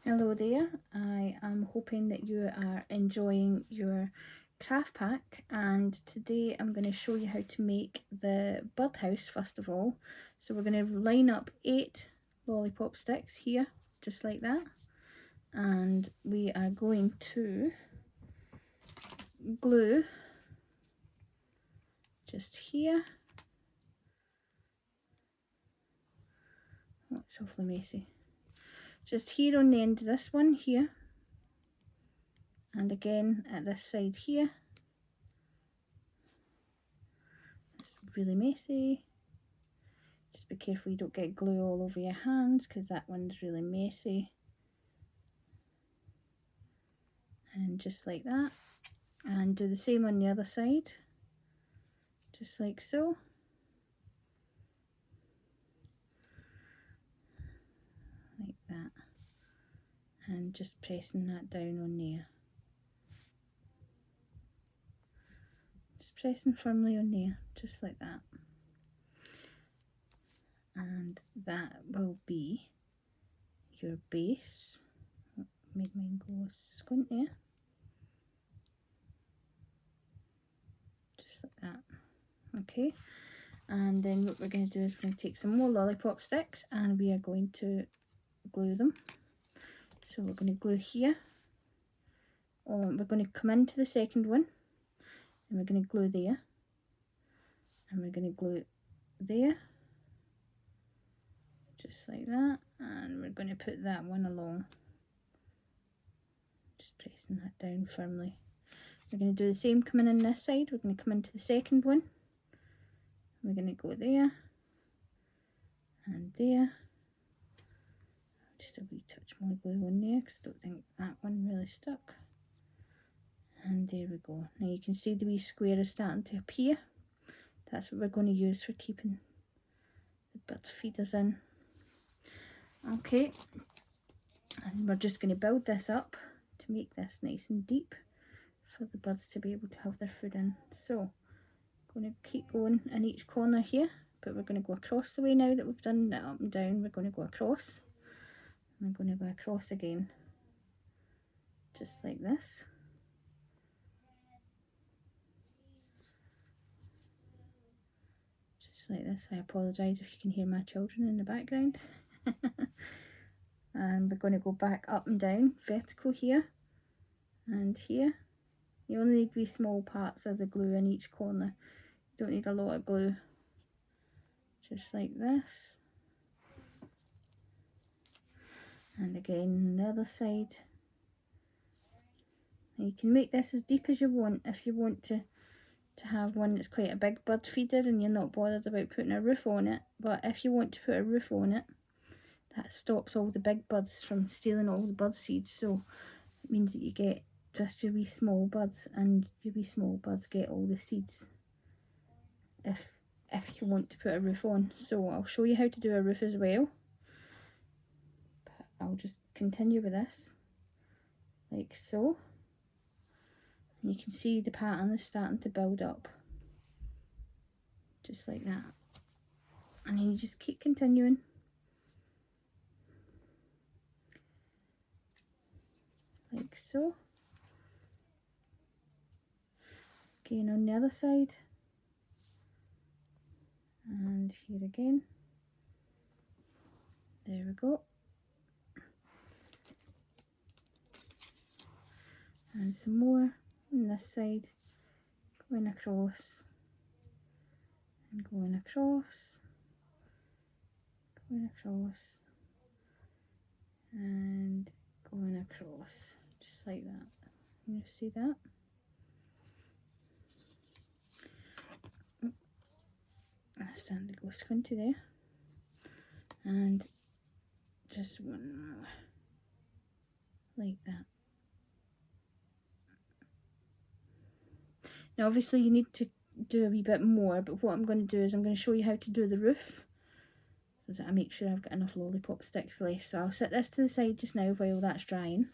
Hello there, I am hoping that you are enjoying your craft pack, and today I'm going to show you how to make the birdhouse first of all. So we're going to line up 8 lollipop sticks here, just like that, and we are going to glue just here. Oh, it's awfully messy. Just here on the end of this one here, and again at this side here. It's really messy. Just be careful you don't get glue all over your hands, because that one's really messy. And just like that. And do the same on the other side, just like so. Like that. And just pressing that down on there. Just pressing firmly on there, just like that. And that will be your base. Oh, made mine go squint there. Just like that. Okay. And then what we're going to do is we're going to take some more lollipop sticks and we are going to glue them. So we're going to glue here. We're going to come into the second one and we're going to glue there. And we're going to glue there. Just like that. And we're going to put that one along. Just pressing that down firmly. We're going to do the same coming in this side. We're going to come into the second one. We're going to go there. And there. Just a wee touch more glue on there because I don't think that one really stuck. And there we go. Now you can see the wee square is starting to appear. That's what we're going to use for keeping the bird feeders in. Okay, and we're just going to build this up to make this nice and deep for the birds to be able to have their food in. So, going to keep going in each corner here, but we're going to go across the way now that we've done it up and down. We're going to go across. And we're going to go across again, just like this. Just like this. I apologise if you can hear my children in the background. And we're going to go back up and down, vertical here and here. You only need wee small parts of the glue in each corner. You don't need a lot of glue. Just like this. And again the other side. And you can make this as deep as you want if you want to have one that's quite a big bird feeder and you're not bothered about putting a roof on it. But if you want to put a roof on it, that stops all the big birds from stealing all the bird seeds. So it means that you get just your wee small birds, and your wee small birds get all the seeds if you want to put a roof on. So I'll show you how to do a roof as well, but I'll just continue with this like so. And you can see the pattern is starting to build up, just like that. And then you just keep continuing. Like so. Again on the other side. And here again. There we go. And some more on this side. Going across. And going across. Going across. And going across. Just like that. Can you see that? That's starting to go squinty there. And just one more. Like that. Now obviously you need to do a wee bit more, but what I'm going to do is I'm going to show you how to do the roof, so that I make sure I've got enough lollipop sticks left. So I'll set this to the side just now while that's drying.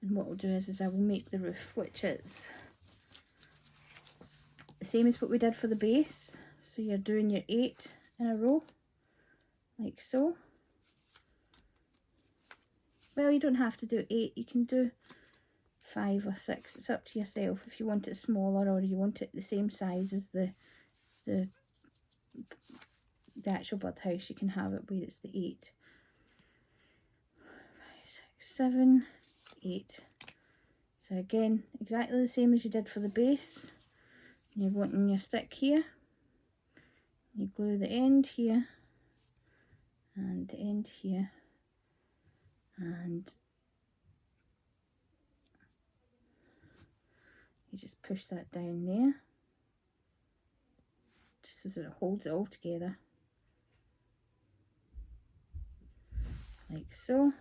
And what we'll do is I will make the roof, which is the same as what we did for the base. So you're doing your 8 in a row, like so. well, you don't have to do 8, you can do 5 or 6, it's up to yourself if you want it smaller or you want it the same size as the actual birdhouse. You can have it where it's the 8. 5, 6, 7, 8. So again, exactly the same as you did for the base. You're wanting your stick here, you glue the end here and the end here, and you just push that down there just so that it holds it all together like so.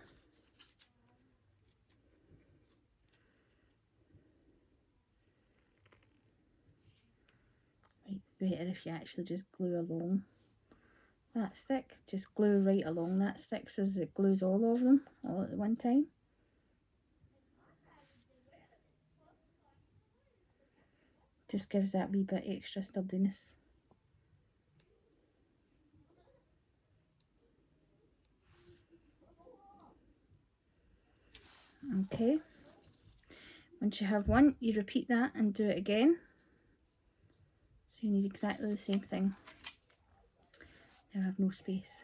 Right, better if you actually just glue along that stick, just glue right along that stick so that it glues all of them all at one time. Just gives that wee bit extra sturdiness. Okay, once you have one, you repeat that and do it again. So you need exactly the same thing. Now I have no space.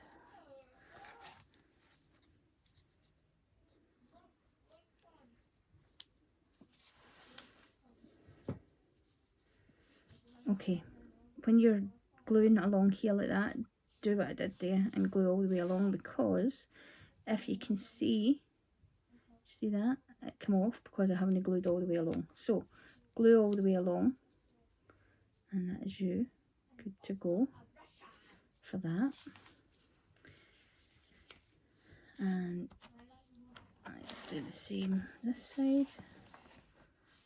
Okay, when you're gluing along here like that, do what I did there and glue all the way along, because if you can see that? It come off because I haven't glued all the way along. So glue all the way along, and that is you good to go for that. And let's do the same this side.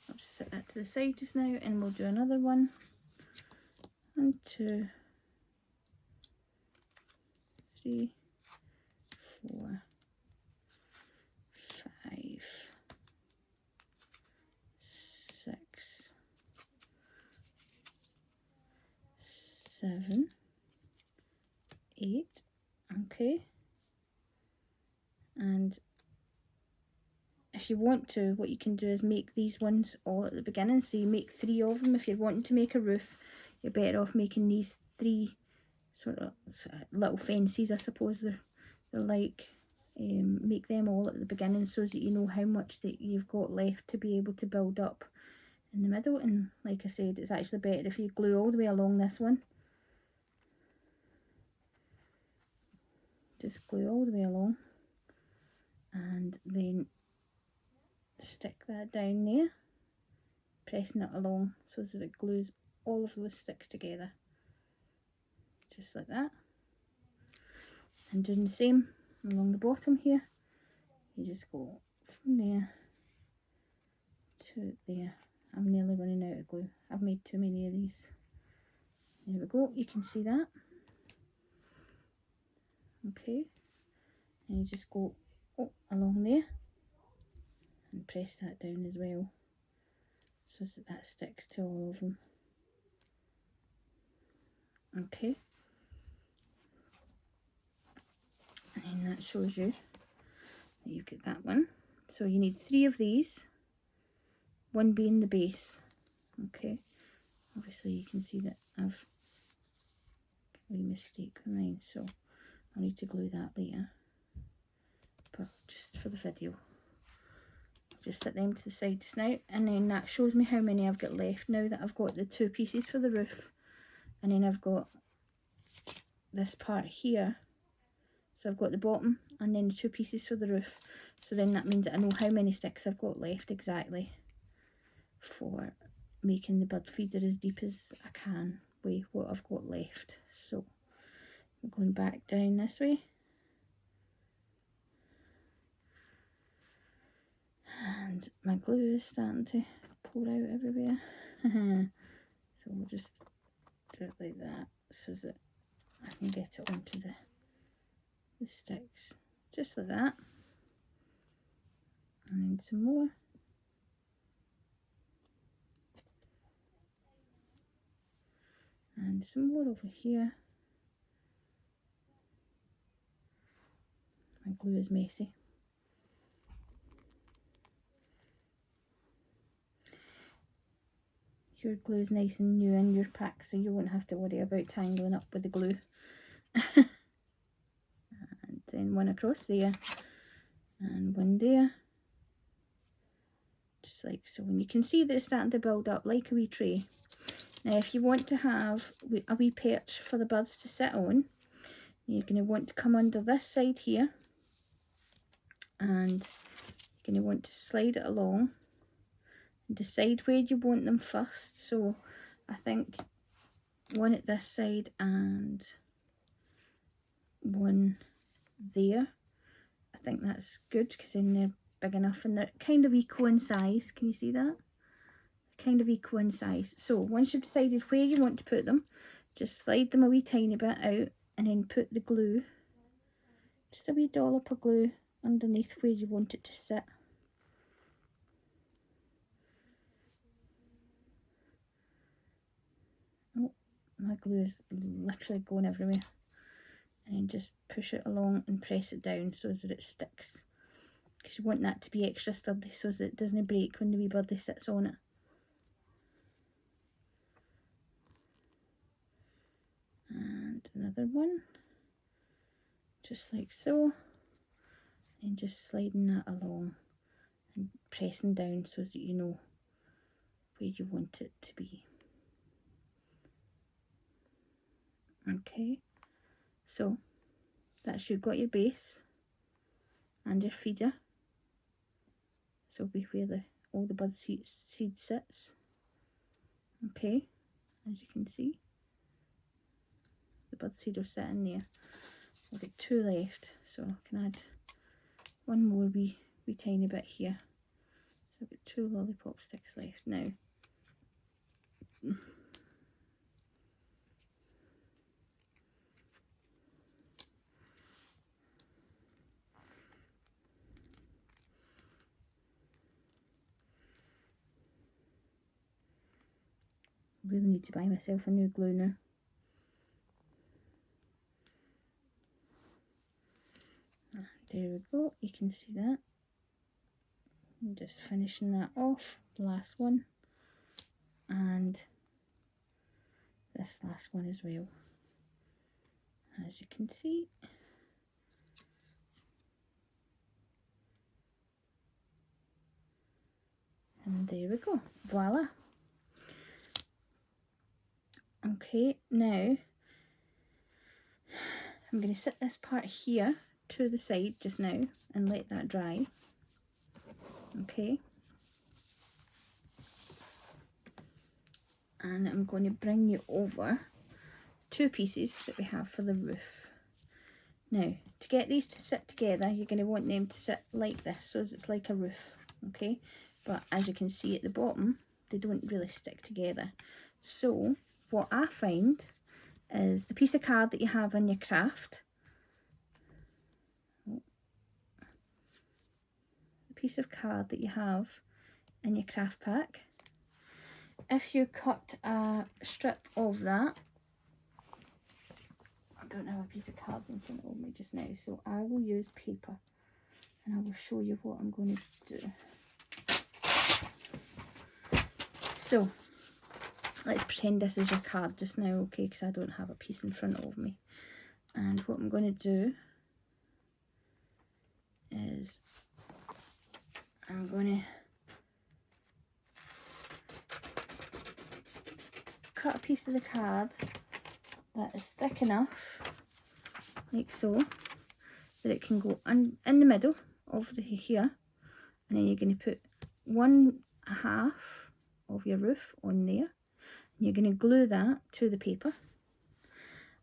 I'll just set that to the side just now, and we'll do another one. 1, 2, 3, 4, 5, 6, 7, 8. Okay, and if you want to, what you can do is make these ones all at the beginning. So you make 3 of them. If you're wanting to make a roof, you're better off making these 3 sort of little fences, I suppose they're like. Make them all at the beginning so that you know how much that you've got left to be able to build up in the middle. And like I said, it's actually better if you glue all the way along this one. Just glue all the way along and then stick that down there, pressing it along so that it glues all of those sticks together, just like that. And doing the same along the bottom here, you just go from there to there. I'm nearly running out of glue, I've made too many of these. There we go, you can see that. Okay, and you just go up along there and press that down as well so that that sticks to all of them. Okay, and then that shows you that you've got that one. So you need 3 of these, 1 being the base. Okay, obviously you can see that I've got a mistake with mine, so I'll need to glue that later, but just for the video just set them to the side just now. And then that shows me how many I've got left now that I've got the 2 pieces for the roof, and then I've got this part here. So I've got the bottom and then the 2 pieces for the roof. So then that means that I know how many sticks I've got left exactly for making the bird feeder as deep as I can with what I've got left. So I'm going back down this way. And my glue is starting to pour out everywhere. So we'll just do it like that so that I can get it onto the sticks. Just like that. And then some more. And some more over here. My glue is messy. your glue's nice and new in your pack, so you won't have to worry about tangling up with the glue. And then one across there and one there, just like so. And you can see that it's starting to build up like a wee tray. Now if you want to have a wee perch for the birds to sit on, you're going to want to come under this side here, and you're going to want to slide it along and decide where you want them first. So I think one at this side and one there. I think that's good because then they're big enough and they're kind of equal in size. Can you see that? Kind of equal in size. So once you've decided where you want to put them, just slide them a wee tiny bit out and then put the glue, just a wee dollop of glue underneath where you want it to sit. Oh, my glue is literally going everywhere. And then just push it along and press it down so that it sticks. Because you want that to be extra sturdy so that it doesn't break when the wee birdie sits on it. And another one, just like so, and just sliding that along and pressing down so that you know where you want it to be. Okay, so that's you've got your base and your feeder. So be where all the bud seed sits. Okay, as you can see, the bud seed will sit in there. I've got 2 left, so I can add one more wee tiny bit here. So I've got 2 lollipop sticks left now. Really need to buy myself a new glue now. There we go, you can see that. I'm just finishing that off, the last one, and this last one as well, as you can see. And there we go, voila. Okay, now I'm going to set this part here to the side just now and let that dry. Okay, and I'm going to bring you over 2 pieces that we have for the roof. Now to get these to sit together, you're going to want them to sit like this, so it's like a roof. Okay, but as you can see at the bottom, they don't really stick together. So what I find is the piece of card that you have in your craft, piece of card that you have in your craft pack, if you cut a strip of that, I don't have a piece of card in front of me just now, so I will use paper and I will show you what I'm going to do. So let's pretend this is your card just now, okay, because I don't have a piece in front of me. And what I'm going to do is I'm going to cut a piece of the card that is thick enough, like so, that it can go in the middle of here, and then you're going to put 1/2 of your roof on there, and you're going to glue that to the paper,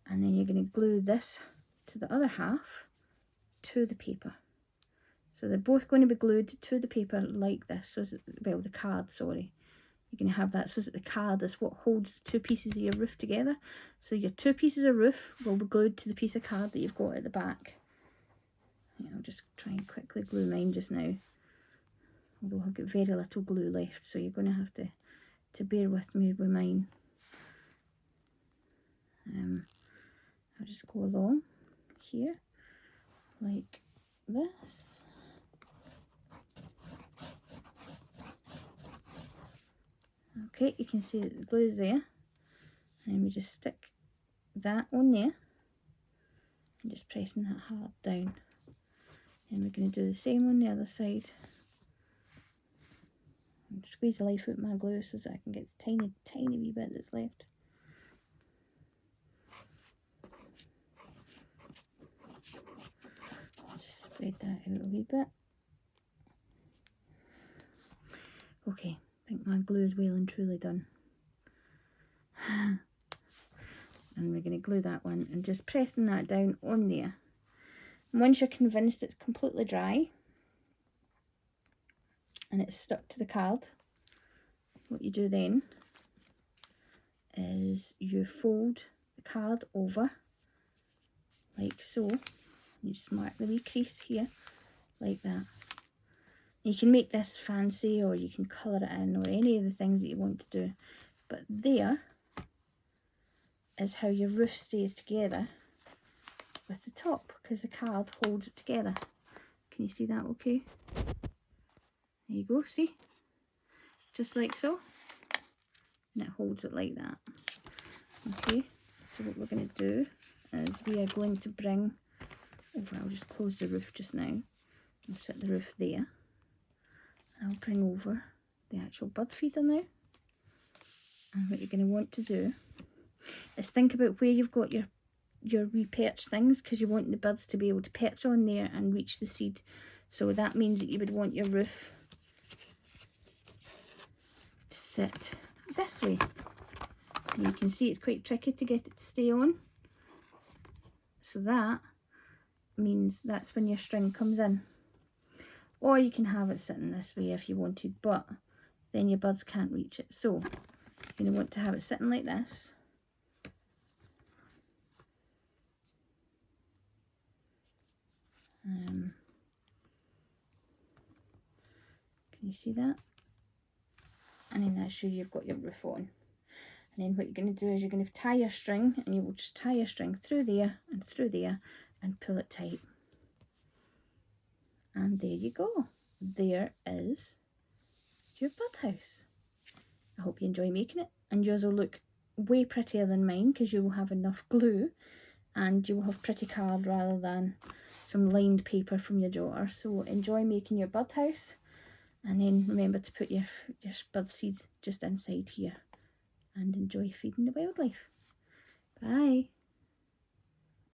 and then you're going to glue this to the other half to the paper. So they're both going to be glued to the paper like this, so that, well, the card, sorry. You're going to have that so that the card is what holds the 2 pieces of your roof together. So your 2 pieces of roof will be glued to the piece of card that you've got at the back. Yeah, I'll just try and quickly glue mine just now, although I've got very little glue left, so you're going to have to bear with me with mine. I'll just go along here like this. Okay, you can see that the glue is there, and we just stick that on there and just pressing that hard down. And we're going to do the same on the other side. And squeeze the life out of my glue so that I can get the tiny, tiny wee bit that's left. Just spread that out a wee bit. Okay, I think my glue is well and truly done. And we're going to glue that one and just pressing that down on there. And once you're convinced it's completely dry and it's stuck to the card, what you do then is you fold the card over like so. You just mark the wee crease here like that. You can make this fancy, or you can colour it in, or any of the things that you want to do. But there is how your roof stays together with the top, because the card holds it together. Can you see that okay? There you go, see? Just like so. And it holds it like that. Okay, so what we're going to do is we are going to bring over, I'll just close the roof just now. I'll set the roof there. I'll bring over the actual bud feeder now. And what you're going to want to do is think about where you've got your wee perch things, because you want the buds to be able to perch on there and reach the seed. So that means that you would want your roof to sit this way. And you can see it's quite tricky to get it to stay on. So that means that's when your string comes in. Or you can have it sitting this way if you wanted, but then your buds can't reach it. So you're going to want to have it sitting like this. Can you see that? And then that's sure you've got your roof on. And then what you're going to do is you're going to tie your string, and you will just tie your string through there and pull it tight. And there you go. There is your bud house. I hope you enjoy making it, and yours will look way prettier than mine because you will have enough glue and you will have pretty card rather than some lined paper from your jar. So enjoy making your bud house, and then remember to put your bud seeds just inside here, and enjoy feeding the wildlife. Bye.